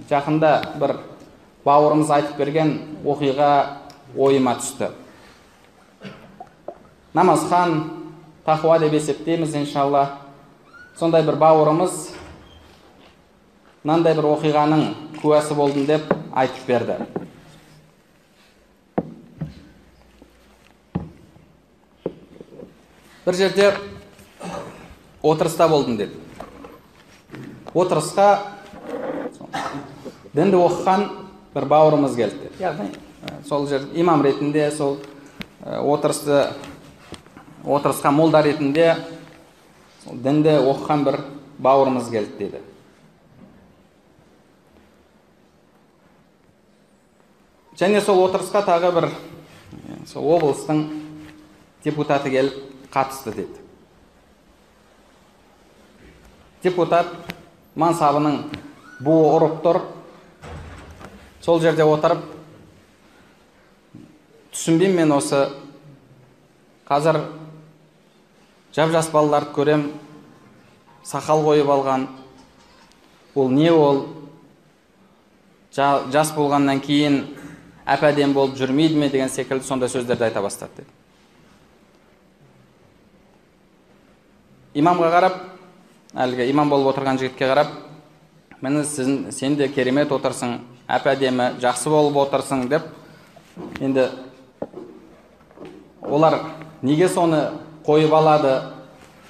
жақында бір бауырымыз айтып берген оқиға ойыма түсті. Намазхан, тақуа деп есептейміз иншалла. Сондай бір бауырымыз мынандай бір оқиғаның куәсі болдым деп айтып берді. Бір жерде отырыста болдым деді. Отырысқа дінді оқыған бір бауырымыз келді. Яғни сол жерде имам ретінде, сол отырысқа молда ретінде дінді оқыған бір бауырымыз келді деді. Және сол отырысқа тағы бір сол облыстың депутаты келіп қатысты деді. Депутат мансабының буы ұрып тұр. Сол жерде отырып, түсінбеймін мен осы қазір жап-жас балаларды көрем, сақал қойып алған. Ол не ол? Жас болғаннан кейін әп-әдем болып жүрмейді ме деген секілді сондай сөздерді айта бастады деді. Имамға қарап, әлгі имам болып отырған жігітке қарап, мені сен де керемет отырсың, әп-әдемі, жақсы болып отырсың деп, енді олар неге соны қойып алады,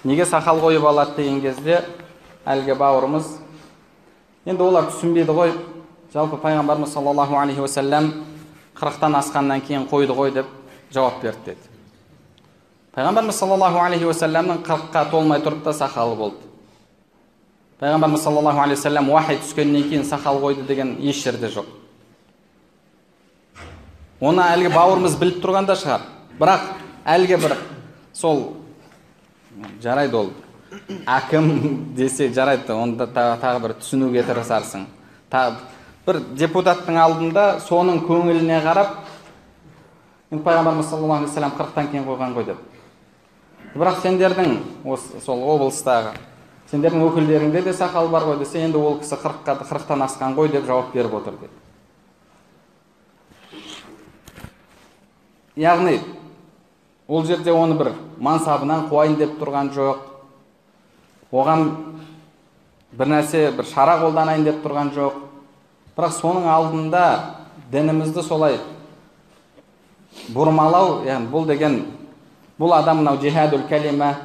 неге сақал қойып алады деген кезде әлгі бауырымыз, енді олар түсінбейді ғой, жалпы пайғамбарымыз саллаллаху алейхи уассалам 40-тан асқаннан кейін қойды ғой деп жауап берді деді. Пайғамбарымыз саллаллаху алейхи уассаламның 40-қа толмай тұрып та сақалы болды. Пайғамбарымыз саллаллаху алейхи уассалам уахи түскеннен кейін сақал қойды деген еш жерде жоқ. Оны әлгі бауырымыз біліп тұрғанда шығар. Бірақ әлгі бір сол жарайды, ол әкім десе жарайды, онда тағы бір түсінуге тырысарсың. Бір депутаттың алдында соның көңіліне қарап, пайғамбарымыз саллаллаху алейхи уассалам 40-тан кейін қойған ғой деп. Бірақ сендердің сол облыстағы сендердің өкілдеріңде де сақал бар ғой десе, енді ол кісі 40-тан асқан ғой деп жауап беріп отыр деді. Яғни ол жерде оны бір мансабынан қуайын деп тұрған жоқ, оған бір нәрсе, бір шара қолданайын деп тұрған жоқ. Бірақ соның алдында дінімізді солай бұрмалау, яғни бұл деген, бұл адам мынау жихадул калима,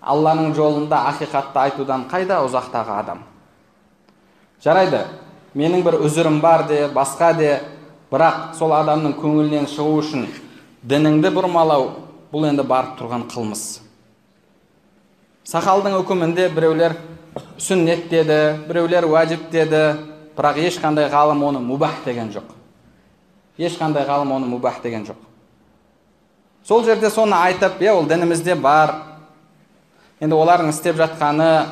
Алланың жолында ақиқатты айтудан қайда ұзақтағы адам. Жарайды, менің бір үзірім бар де, басқа де, бірақ сол адамның көңілінен шығу үшін дініңді бұрмалау, бұл енді барып тұрған қылмыс. Сақалдың үкімінде біреулер сүннет деді, біреулер уәжіп деді, бірақ ешқандай ғалым оны мубах деген жоқ. Ешқандай ғалым оны мубах деген жоқ. Сол жерде соны айтып, ол дінімізде бар. Енді олардың істеп жатқаны,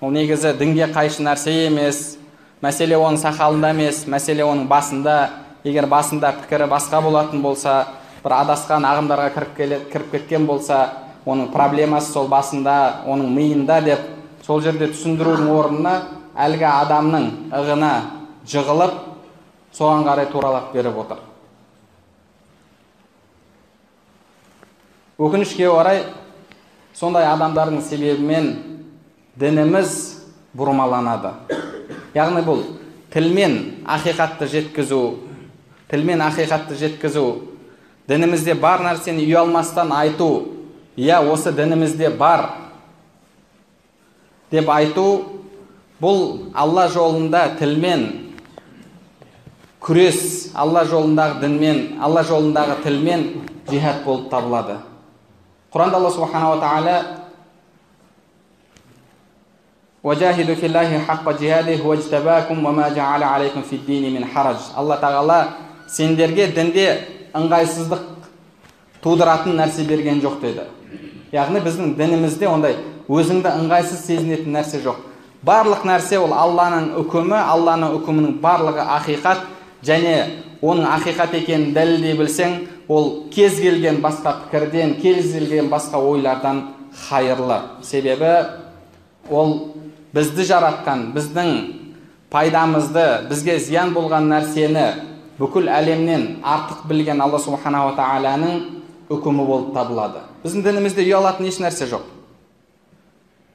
ол негізі дінге қайшы нәрсе емес. Мәселе оның сақалында емес, мәселе оның басында. Егер басында пікірі басқа болатын болса, бір адасқан ағымдарға кіріп кеткен болса, оның проблемасы сол басында, оның миында деп, сол жерде түсіндірудің орнына әлгі адамның ығына жығылып, соған қарай туралап беріп отыр. Өкінішке орай, сондай адамдардың себебімен дініміз бұрмаланады. Яғни бұл тілмен ақиқатты жеткізу, дінімізде бар нәрсені ұялмастан айту, осы дінімізде бар деп айту, бұл Алла жолында тілмен күрес, Алла жолындағы тілмен жихад болып табылады. Құранда Алла субхана ва тағала وَجَاهِدُوا فِي اللَّهِ حَقَّ جِهَادِهِ وَاجْتَبَاكُمْ وَمَا جَعَلَ عَلَيْكُمْ فِي الدِّينِ مِنْ حَرَجٍ. Алла тағала сендерге дінде ыңғайсыздық тудыратын нәрсе берген жоқ деді. Яғни біздің дінімізде ондай өзіңді ыңғайсыз сезінетін нәрсе жоқ. Барлық нәрсе ол Алланың үкімі, Алланың үкімінің барлығы ақиқат, және оның ақиқат екенін дәлелдей білсең, ол кез келген басқа пікірден, кез келген басқа ойлардан хайырлы. Себебі ол бізді жаратқан, біздің пайдамызды, бізге зиян болған нәрсені бүкіл әлемнен артық білген Алла субханала тағаланың үкімі болып табылады. Біздің дінімізде ұялатын еш нәрсе жоқ.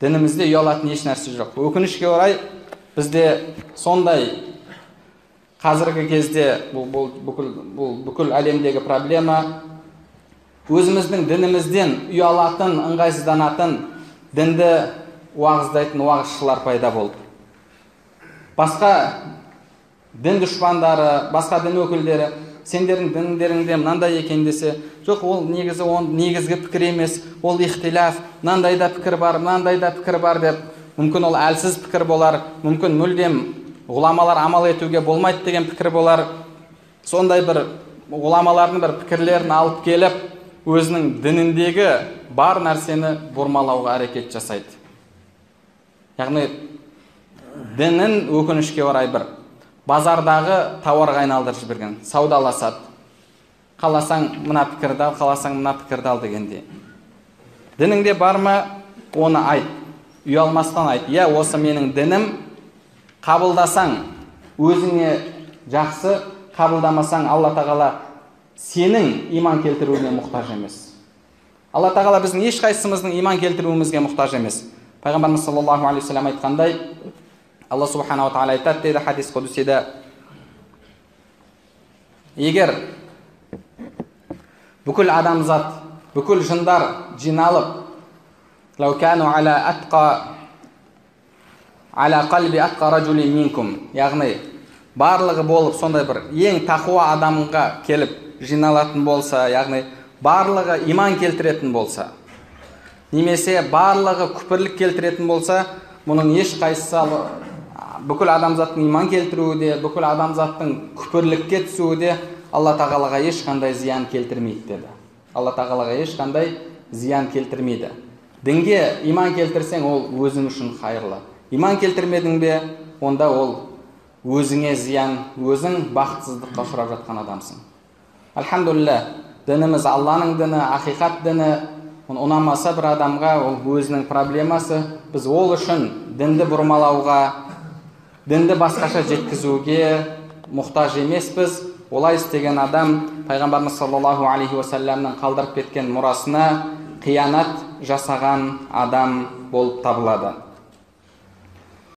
Дінімізде ұялатын еш нәрсе жоқ. Өкінішке орай бізде сондай қазіргі кезде бүкіл әлемдегі проблема, өзіміздің дінімізден ұялатын, ыңғайсызданатын, дінді уағыздайтын уағызшылар пайда болды. Басқа дін дұшпандары, басқа дін өкілдері сендердің діндеріңде мынандай екен десе, жоқ, ол негізгі пікір емес, ол ихтилаф, мынандай да пікір бар, мынандай да пікір бар деп, мүмкін ол әлсіз пікір болар, мүмкін мүлдем ғұламалар амал етуге болмайды деген пікір болар. Сондай бір ғұламалардың бір пікірлерін алып келіп, өзінің дініндегі бар нәрсені бұрмалауға әрекет жасайды. Яғни дінін өкінішке орай бір базардағы тауарға айналдырып жіберген, саудаласады. Қаласаң мына пікірді ал, қаласаң мына пікірді ал дегенде. Дініңде бар ма, оны айт. Ұялмастан айт. Иә, осы менің дінім, қабылдасаң өзіңе жақсы, қабылдамасаң Алла тағала сенің иман келтіруіне мұқтаж емес. Алла тағала біздің ешқайсымыздың иман келтіруімізге мұқтаж емес. Пайғамбарымыз саллаллаху алейхи вассалам айтқандай, Алла субханала тағала айтады дейді хадис құдсиде: егер бүкіл адамзат, бүкіл жындар жиналып, лау кану аля қалби атқа ражули минкум, яғни барлығы болып сондай бір ең тақуа адамға келіп жиналатын болса, яғни барлығы иман келтіретін болса, немесе барлығы күпірлік келтіретін болса, мұның ешқайсысы бүкіл адамзаттың иман келтіруі де, бүкіл адамзаттың күпірлікке түсуі де Алла тағалаға ешқандай зиян келтірмейді деді. Алла тағалаға ешқандай зиян келтірмейді. Дінге иман келтірсең, ол өзің үшін қайырлы. Иман келтірмедің бе, онда ол өзіңе зиян, өзің бақытсыздыққа ұшырап жатқан адамсың. Альхамдулилля, дініміз Алланың діні, ақиқат діні. Ұнамаса бір адамға, ол өзінің проблемасы. Біз ол үшін дінді бұрмалауға, дінді басқаша жеткізуге мұқтаж емеспіз. Олай істеген адам Пайғамбарымыз саллаллаху алейхи уассаламның қалдырып кеткен мұрасына қиянат жасаған адам болып табылады.